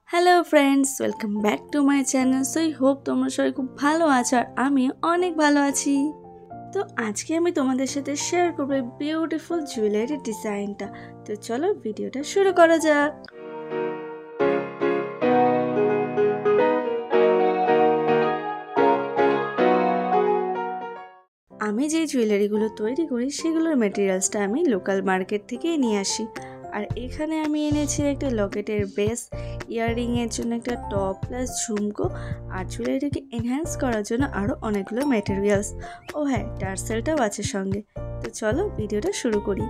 Hello friends, welcome back to my channel. So I hope তোমরা সবাই খুব ভালো আছো আর আমি অনেক ভালো আছি। তো আজকে আমি তোমাদের সাথে শেয়ার করবো বিউটিফুল জুয়েলারি ডিজাইনটা। তো চলো ভিডিওটা শুরু করা যাক। আমি যে জুয়েলারিগুলো তৈরি করি সেগুলোর ম্যাটেরিয়ালসটা আমি লোকাল মার্কেট থেকেই নিয়ে আসি। আর এখানে আমি এনেছি একটা লকেটের বেস, ইয়াররিংয়ের জন্য একটা টপ প্লাস ঝুমকো, আর জুয়েলারিটাকে এনহ্যান্স করার জন্য আরও অনেকগুলো ম্যাটেরিয়ালস। ও হ্যাঁ, টার্সেলটাও আছে সঙ্গে। তো চলো ভিডিওটা শুরু করি।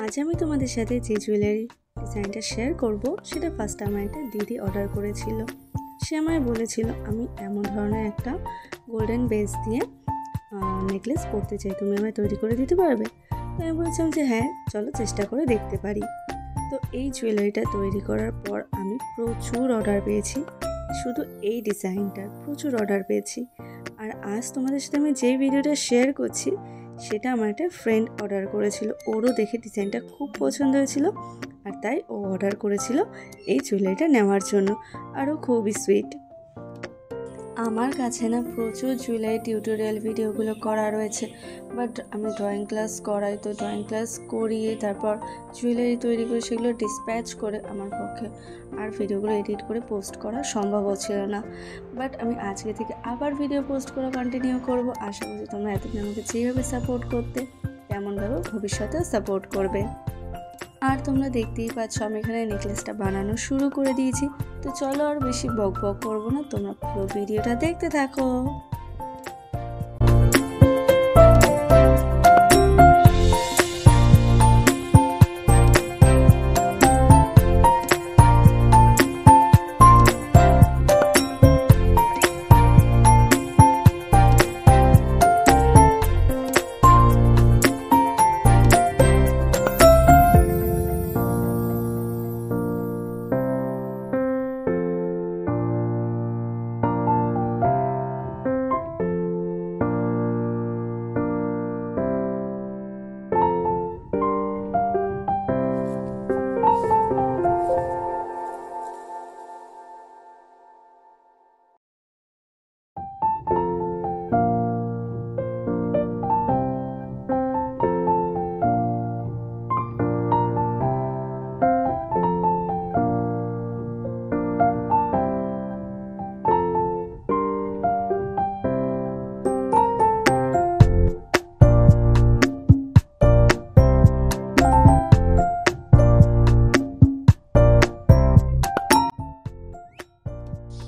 আজ আমি তোমাদের সাথে যে জুয়েলারি ডিজাইনটা শেয়ার করব সেটা ফার্স্ট আমার একটা দিদি অর্ডার করেছিল। সে আমায় বলেছিল আমি এমন ধরনের একটা গোল্ডেন বেস দিয়ে নেকলেস পরতে চাই, তুমি আমায় তৈরি করে দিতে পারবে? তো আমি বলেছিলাম যে হ্যাঁ, চলো চেষ্টা করে দেখতে পারি। তো এই জুয়েলারিটা তৈরি করার পর আমি প্রচুর অর্ডার পেয়েছি, শুধু এই ডিজাইনটার প্রচুর অর্ডার পেয়েছি। আর আজ তোমাদের সাথে আমি যে ভিডিওটা শেয়ার করছি সেটা আমার একটা ফ্রেন্ড অর্ডার করেছিল। ওরও দেখে ডিজাইনটা খুব পছন্দ হয়েছিল আর তাই ও অর্ডার করেছিল এই জুয়েলারিটা নেওয়ার জন্য। আরও খুবই সুইট। আমার কাছে না প্রচুর জুয়েলারি টিউটোরিয়াল ভিডিওগুলো করা রয়েছে, বাট আমি ড্রয়িং ক্লাস করাই, তো ড্রয়িং ক্লাস করিয়ে তারপর জুয়েলারি তৈরি করে সেগুলো ডিসপ্যাচ করে আমার পক্ষে আর ভিডিওগুলো এডিট করে পোস্ট করা সম্ভব হচ্ছিল না। বাট আমি আজকে থেকে আবার ভিডিও পোস্ট করা কন্টিনিউ করব। আশা করছি তোমরা এতদিন আমাকে যেভাবে সাপোর্ট করতে তেমনভাবে ভবিষ্যতেও সাপোর্ট করবে। আর তোমরা দেখতেই পাচ্ছ আমি এখানে নেকলেসটা বানানো শুরু করে দিয়েছি। তো চলো আর বেশি বক বক করবো না, তোমরা পুরো ভিডিওটা দেখতে থাকো।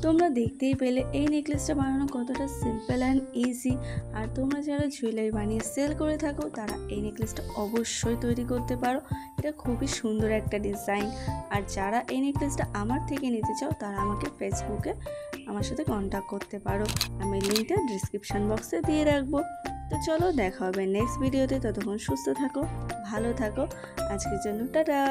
তোমরা দেখতেই পেলে এই নেকলেসটা বানানো কতটা সিম্পল অ্যান্ড ইজি। আর তোমরা যারা জুয়েলারি বানিয়ে সেল করে থাকো তারা এই নেকলেসটা অবশ্যই তৈরি করতে পারো। এটা খুবই সুন্দর একটা ডিজাইন। আর যারা এই নেকলেসটা আমার থেকে নিতে চাও তারা আমাকে ফেসবুকে আমার সাথে কন্ট্যাক্ট করতে পারো, আমি লিঙ্কটা ডিসক্রিপশান বক্সে দিয়ে রাখবো। তো চলো দেখা হবে নেক্সট ভিডিওতে। ততক্ষণ সুস্থ থাকো, ভালো থাকো। আজকের জন্য টাটা।